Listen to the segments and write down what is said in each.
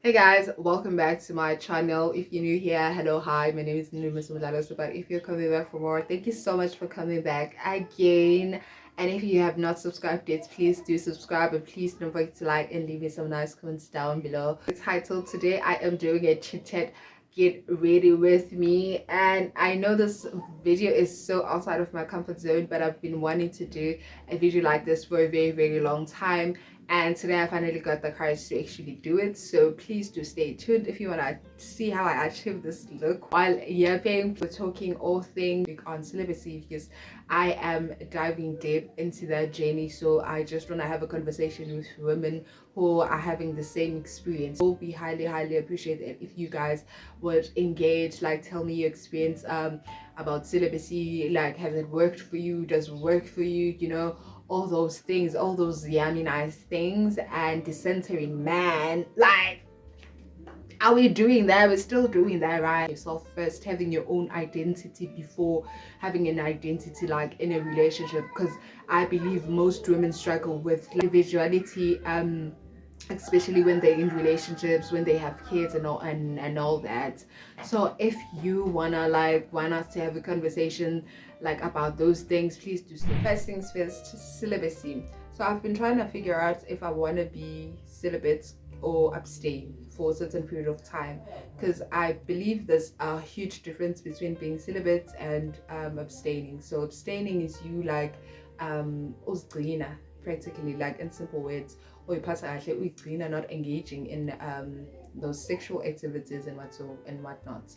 Hey guys, welcome back to my channel. If you're new here, hello, hi, my name is Numas Mulalos. But if you're coming back for more, thank you so much for coming back again. And if you have not subscribed yet, please do subscribe and please don't forget to like and leave me some nice comments down below. The title today, I am doing a chit chat. Get ready with me, and I know this video is so outside of my comfort zone, but I've been wanting to do a video like this for a very long time, and today I finally got the courage to actually do it. So please do stay tuned if you want to see how I achieve this look while yapping. We're talking all things on celibacy because I am diving deep into that journey. So I just want to have a conversation with women who are having the same experience. It will be highly appreciated if you guys would engage, like tell me your experience about celibacy, like has it worked for you, does it work for you, all those things, all those yummy nice things. And decentering man, like, are we doing that? We're still doing that, right? Yourself first, having your own identity before having an identity like in a relationship, because I believe most women struggle with individuality, especially when they're in relationships, when they have kids and all that. So if you want us to have a conversation like about those things, please do stay. First things first, celibacy. So I've been trying to figure out if I want to be celibate or abstain for a certain period of time, because I believe there's a huge difference between being celibate and abstaining. So abstaining is you like uzigcina, practically, like in simple words, or you pass not engaging in those sexual activities and whatnot.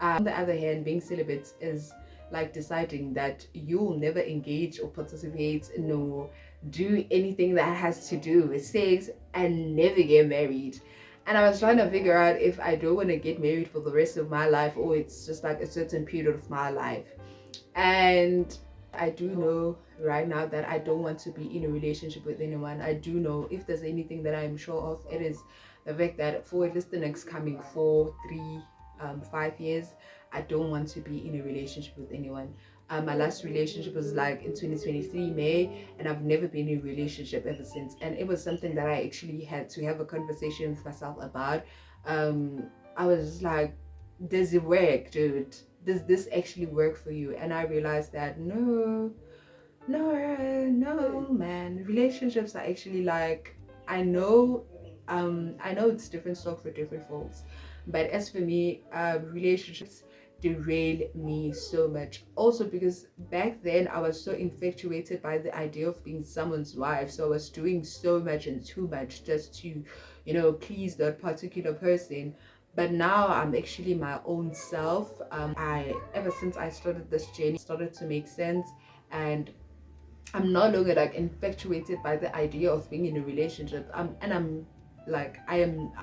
On the other hand, being celibate is like deciding that you'll never engage or participate, no, do anything that has to do with sex and never get married. And I was trying to figure out if I don't want to get married for the rest of my life, or it's just like a certain period of my life. And I do know right now that I don't want to be in a relationship with anyone. I do know if there's anything that I'm sure of, it is the fact that for at least the next coming 5 years, I don't want to be in a relationship with anyone. My last relationship was like in 2023 May, and I've never been in a relationship ever since. And it was something that I actually had to have a conversation with myself about. I was like, does it work, dude? Does this actually work for you? And I realized that no, man. Relationships are actually like, I know, I know it's different stuff for different folks, but as for me, relationships derail me so much. Also because back then I was so infatuated by the idea of being someone's wife, so I was doing so much and too much just to, please that particular person. But now I'm actually my own self. I ever since I started this journey, started to make sense, and I'm no longer like infatuated by the idea of being in a relationship. I'm like, I'm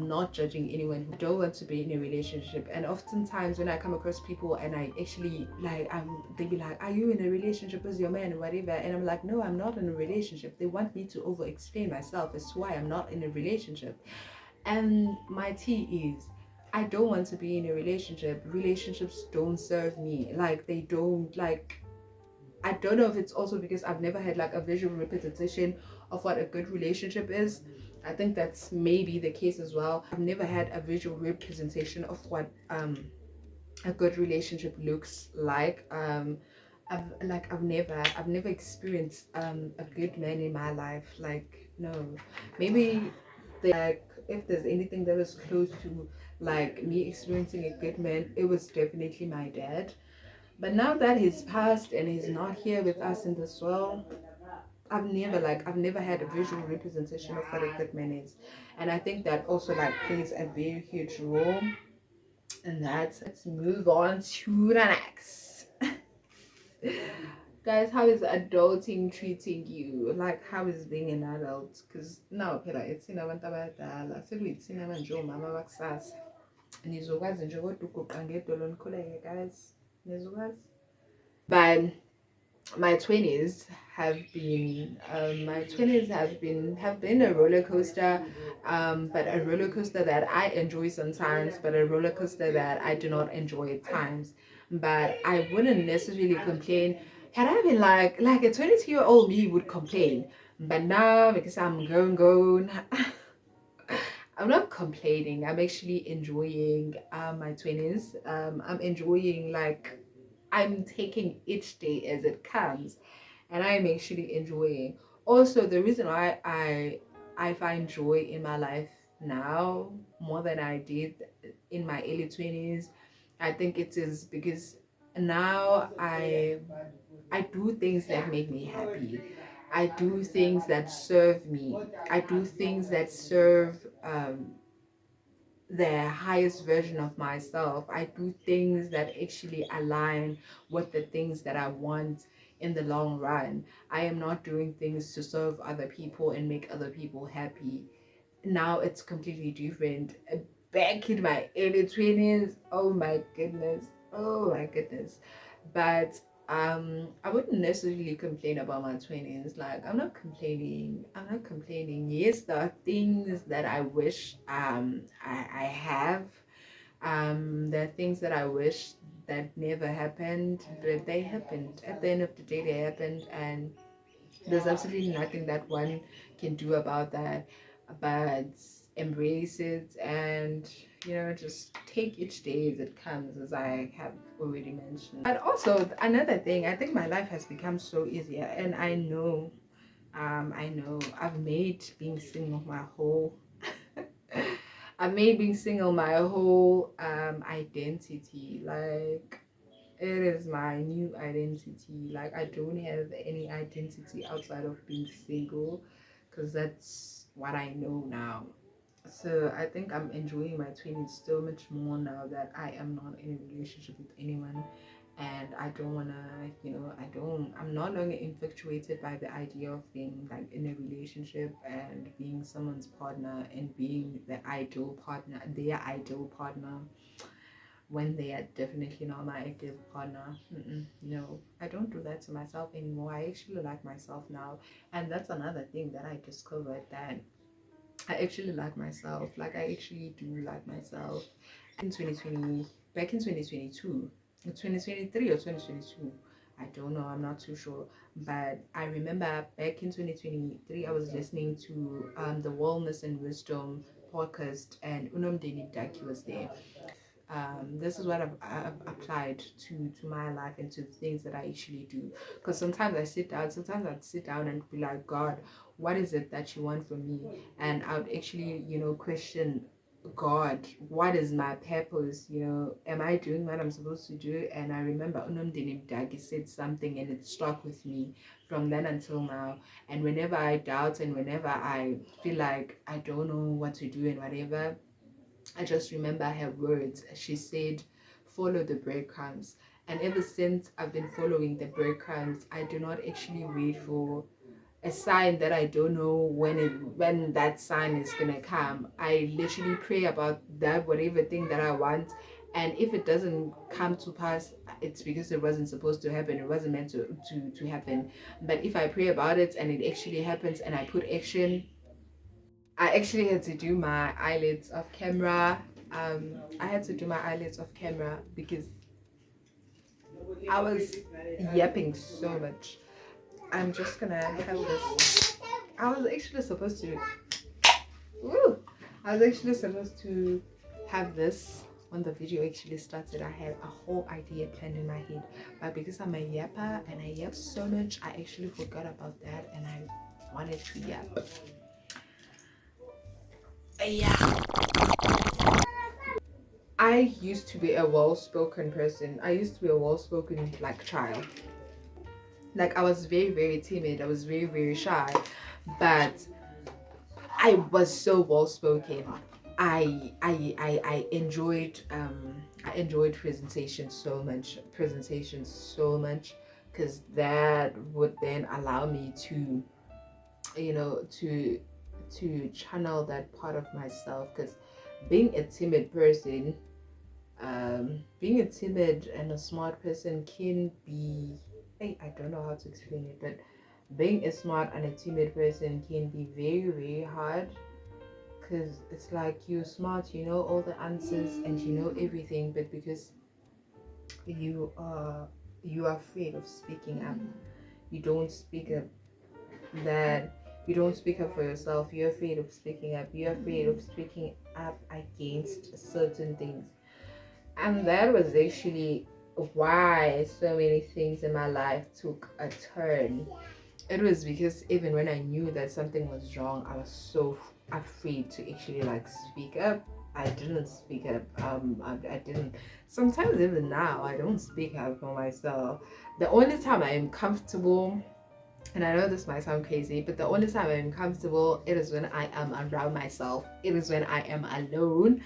not judging anyone who don't want to be in a relationship. And oftentimes when I come across people and I actually like, they be like, are you in a relationship with your man or whatever? And I'm like, no, I'm not in a relationship. They want me to over explain myself as to why I'm not in a relationship. And my tea is, I don't want to be in a relationship. Relationships don't serve me. Like, they don't, like, I don't know if it's also because I've never had like a visual representation of what a good relationship is. I think that's maybe the case as well. I've never had a visual representation of what a good relationship looks like. I've never experienced a good man in my life. Like, no. Maybe like if there's anything that was close to like me experiencing a good man, it was definitely my dad. But now that he's passed and he's not here with us in this world, I've never had a visual representation of what a good man is. And I think that also like plays a very huge role in that. Let's move on to the next. Guys, how is adulting treating you? Like, how is being an adult? Because now phela ithina abantu abadala sekuyithina manje omama bakusasa. Nizokwazi nje kodwa uguqa ngedolo nikhuleke, guys. Nizokwazi. But my twenties have been a roller coaster, but a roller coaster that I enjoy sometimes, but a roller coaster that I do not enjoy at times. But I wouldn't necessarily complain. Had I been like a 22-year-old me would complain, but now because I'm grown, I'm not complaining. I'm actually enjoying my 20s. I'm enjoying, like, I'm taking each day as it comes, and I'm actually enjoying. Also, the reason why I find joy in my life now more than I did in my early 20s, I think it is because now I do things that make me happy. I do things that serve me. I do things that serve the highest version of myself. I do things that actually align with the things that I want in the long run. I am not doing things to serve other people and make other people happy. Now it's completely different. Back in my early 20s, oh my goodness, oh my goodness. But I wouldn't necessarily complain about my 20s. Like, I'm not complaining. Yes, there are things that I wish I have. There are things that I wish that never happened, but they happened. At the end of the day, they happened, and there's absolutely nothing that one can do about that but embrace it, and just take each day as it comes, as I have already mentioned. But also another thing, I think my life has become so easier, and I know I've made being single my whole I've made being single my whole identity. Like, it is my new identity. Like, I don't have any identity outside of being single, because that's what I know now. So I think I'm enjoying my 20s so much more now that I am not in a relationship with anyone, and I don't want to, I'm no longer infatuated by the idea of being like in a relationship and being someone's partner and being their ideal partner, when they are definitely not my ideal partner. No, I don't do that to myself anymore. I actually like myself now, and that's another thing that I discovered, that I actually like myself. Like, I actually do like myself. In 2020, back in 2022, 2023 or 2022, I don't know, I'm not too sure. But I remember back in 2023, I was listening to the Wellness and Wisdom podcast, and Unomdeni Daki was there. This is what I've applied to my life and to the things that I actually do. Because sometimes I'd sit down and be like, God, what is it that you want from me? And I would actually, question God, what is my purpose? Am I doing what I'm supposed to do? And I remember Unomdini Dagi said something, and it stuck with me from then until now. And whenever I doubt and whenever I feel like I don't know what to do and whatever, I just remember her words. She said, follow the breadcrumbs. And ever since I've been following the breadcrumbs, I do not actually wait for a sign that I don't know when that sign is gonna come. I literally pray about that whatever thing that I want, and if it doesn't come to pass, it's because it wasn't supposed to happen. It wasn't meant to happen. But if I pray about it and it actually happens and I put action, I actually had to do my eyelids off camera. I had to do my eyelids off camera because I was yapping so much. I'm just gonna have this. I was actually supposed to. Woo, I was actually supposed to have this when the video actually started. I had a whole idea planned in my head, but because I'm a yapper and I yap so much, I actually forgot about that, and I wanted to yap. Yeah. I used to be a well-spoken person. I used to be a well-spoken like child. Like, I was very, very timid. I was very, very shy, but I was so well-spoken. I enjoyed presentations so much, because that would then allow me to, you know, to channel that part of myself. Because being a timid person, being a timid and a smart person can be, I don't know how to explain it, but being a smart and a timid person can be very, very hard, because it's like, you're smart, you know all the answers and you know everything, but because you are afraid of speaking up, you don't speak up. That You don't speak up for yourself. You're afraid of speaking up. You're afraid of speaking up against certain things. And that was actually why so many things in my life took a turn. It was because even when I knew that something was wrong, I was so afraid to actually like speak up. I didn't speak up. I didn't. Sometimes even now, I don't speak up for myself. The only time I am comfortable, and I know this might sound crazy, but the only time I'm comfortable, it is when I am around myself. It is when I am alone.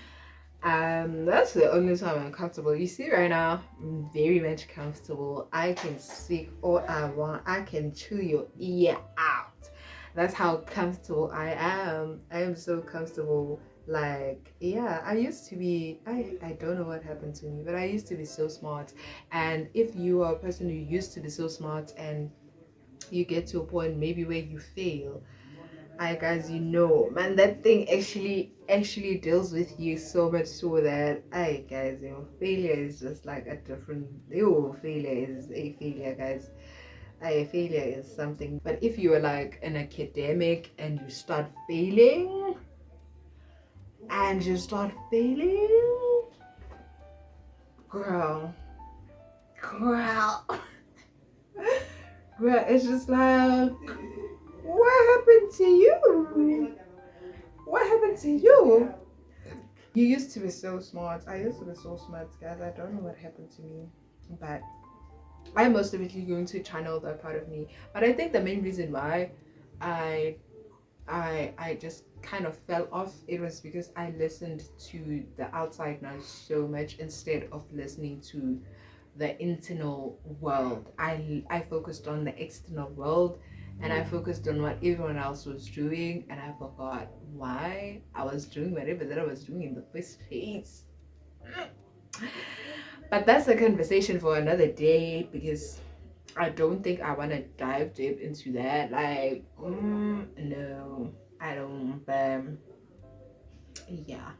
That's the only time I'm comfortable. You see, right now, I'm very much comfortable. I can speak all I want. I can chew your ear out. That's how comfortable I am. I am so comfortable. Like, yeah, I used to be, I don't know what happened to me, but I used to be so smart. And if you are a person who used to be so smart and you get to a point maybe where you fail, I guys, you know, man, that thing actually deals with you so much so that I guys, you know, failure is just like a different, failure is a failure, guys. A failure is something. But if you are like an academic and you start failing and you start failing, girl, girl, girl, it's just like, what happened to you? What happened to you? You used to be so smart. I used to be so smart, guys. I don't know what happened to me, but I'm most definitely going to channel that part of me. But I think the main reason why I I just kind of fell off, it was because I listened to the outside noise so much instead of listening to the internal world. I focused on the external world, and I focused on what everyone else was doing, and I forgot why I was doing whatever that I was doing in the first place. But that's a conversation for another day, because I don't think I want to dive deep into that. Like, no, I don't. Yeah,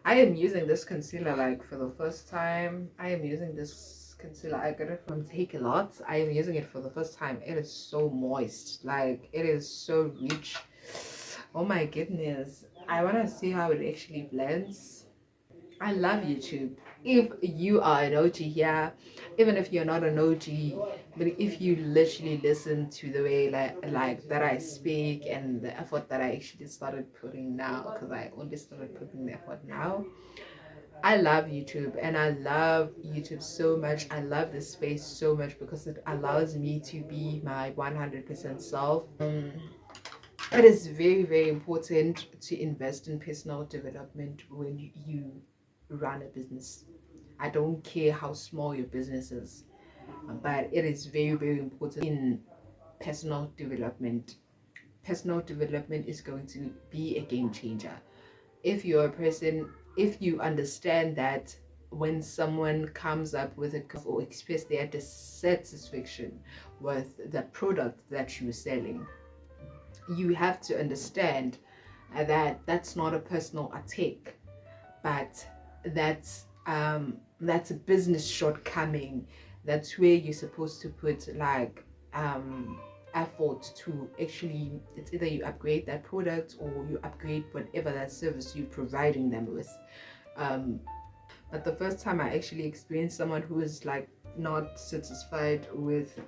I am using this concealer like for the first time. I am using this concealer. I got it from Take a Lot. I am using it for the first time. It is so moist. Like, it is so rich. Oh my goodness. I want to see how it actually blends. I love YouTube. If you are an OG here, even if you're not an OG, but if you literally listen to the way like that I speak and the effort that I actually started putting now, because I only started putting the effort now. I love YouTube, and I love YouTube so much. I love this space so much because it allows me to be my 100% self. It is very, very important to invest in personal development when you run a business. I don't care how small your business is, but it is very, very important in personal development. Personal development is going to be a game changer. If you're a person, if you understand that when someone comes up with a or express their dissatisfaction with the product that you're selling, you have to understand that that's not a personal attack, but that's a business shortcoming. That's where you're supposed to put like effort to actually, it's either you upgrade that product or you upgrade whatever that service you're providing them with. But the first time I actually experienced someone who was like not satisfied with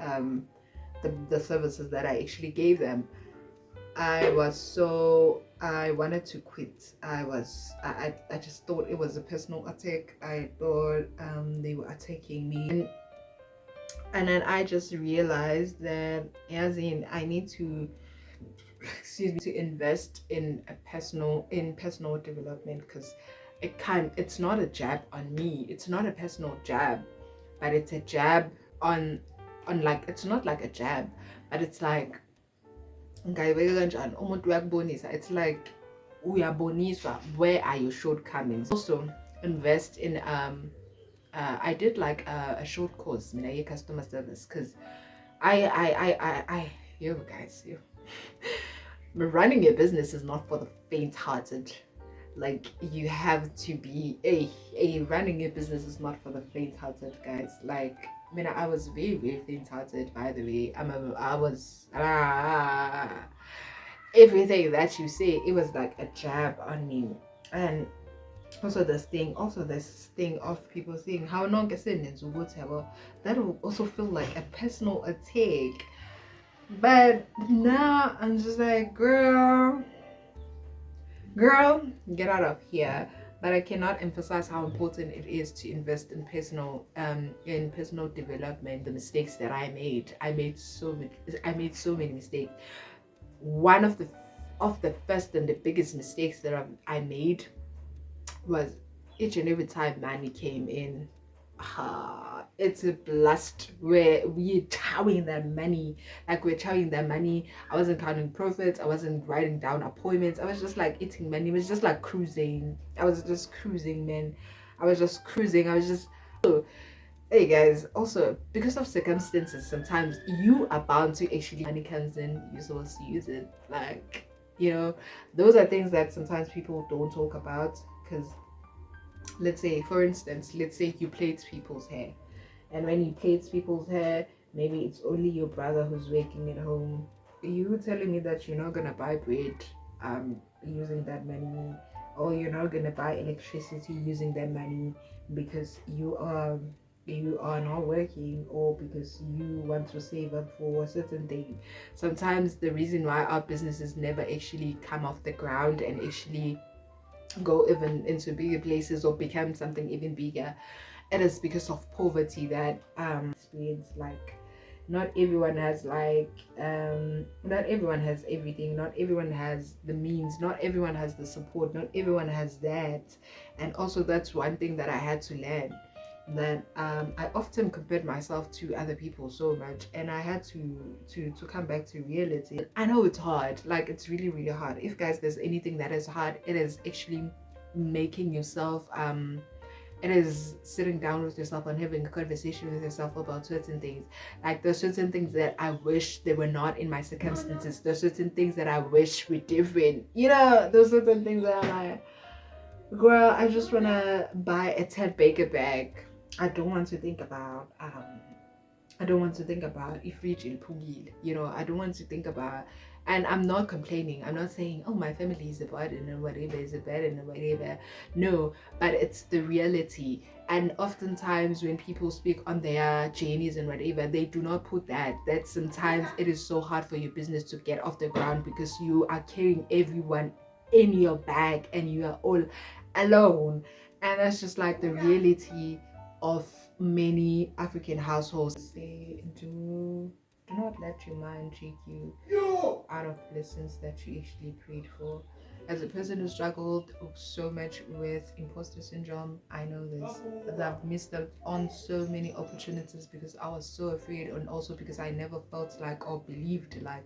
the services that I actually gave them, I wanted to quit. I just thought it was a personal attack. I thought they were attacking me, and then I just realized that as in I need to, excuse me, to invest in personal development, because it's not a jab on me. It's not a personal jab, but it's a jab on like, it's not like a jab, but it's like, ngayibeka kanjani, umuntu uyakubonisa. It's like uyaboniswa where are your shortcomings. Also invest in I did like a short course mina customer service, because I yo guys, yo, running a business is not for the faint-hearted. Like, you have to be a running a business is not for the faint-hearted, guys. Like, I mean, I was very, very faint-hearted, by the way. I was everything that you say, it was like a jab on me. And also this thing of people saying how long that will also feel like a personal attack. But now I'm just like, girl, get out of here. But I cannot emphasize how important it is to invest in personal development. The mistakes that I made so many mistakes. One of the first and the biggest mistakes that I made was each and every time money came in, it's a blast where we're chowing that money. Like, we're chowing that money. I wasn't counting profits, I wasn't writing down appointments, I was just like eating money. It was just like cruising. I was just cruising, man. I was just cruising. I was just so. Hey guys, also because of circumstances, sometimes you are bound to actually money comes in, you're supposed to use it. Like, those are things that sometimes people don't talk about. Because let's say, for instance, you plait people's hair, and when you plait people's hair, maybe it's only your brother who's working at home. You telling me that you're not gonna buy bread using that money, or you're not gonna buy electricity using that money because you are not working, or because you want to save up for a certain thing. Sometimes the reason why our businesses never actually come off the ground and actually go even into bigger places or become something even bigger, it is because of poverty that experience. Like, not everyone has not everyone has everything, not everyone has the means, not everyone has the support, not everyone has that. And also, that's one thing that I had to learn, that I often compared myself to other people so much, and I had to come back to reality. I know it's hard, like, it's really really hard. If guys, there's anything that is hard, it is actually making yourself it is sitting down with yourself and having a conversation with yourself about certain things. Like, there's certain things that I wish they were not in my circumstances. There's certain things that I wish were different. There's certain things that I'm like, girl, I just wanna buy a Ted Baker bag. I don't want to think about if region pugil. I don't want to think about, and I'm not complaining. I'm not saying, oh, my family is a burden and whatever is a burden and whatever. No, but it's the reality. And oftentimes when people speak on their journeys and whatever, they do not put that sometimes it is so hard for your business to get off the ground because you are carrying everyone in your bag and you are all alone. And that's just like the reality of many African households. They do not let your mind trick you out of blessings that you actually prayed for. As a person who struggled so much with imposter syndrome, I know this, that I've missed out on so many opportunities because I was so afraid, and also because I never felt like or believed like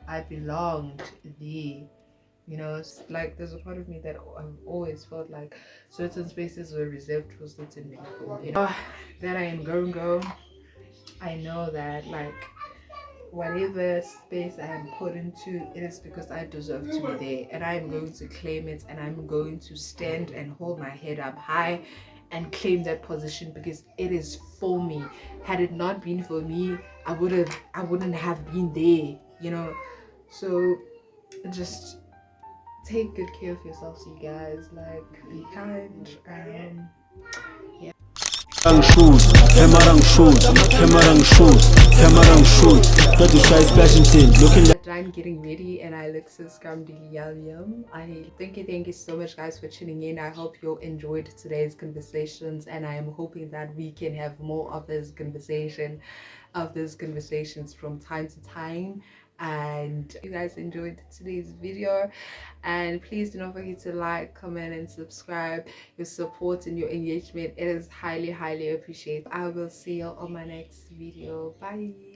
I belonged there. It's like there's a part of me that I've always felt like certain spaces were reserved for certain people. That I am go. I know that, like, whatever space I am put into, it is because I deserve to be there, and I am going to claim it, and I'm going to stand and hold my head up high and claim that position because it is for me. Had it not been for me, I wouldn't have been there. So just take good care of yourselves, you guys. Like, be kind. Yeah. Shoes, Kemarang shoes, Kemarang shoes, Kemarang shoes. Got to try splashing team. Looking like I'm getting ready, and I look so yum. I thank you so much, guys, for tuning in. I hope you enjoyed today's conversations, and I am hoping that we can have more of these conversations from time to time. And you guys enjoyed today's video, and please do not forget to like, comment, and subscribe. Your support and your engagement, it is highly appreciated. I will see you on my next video. Bye.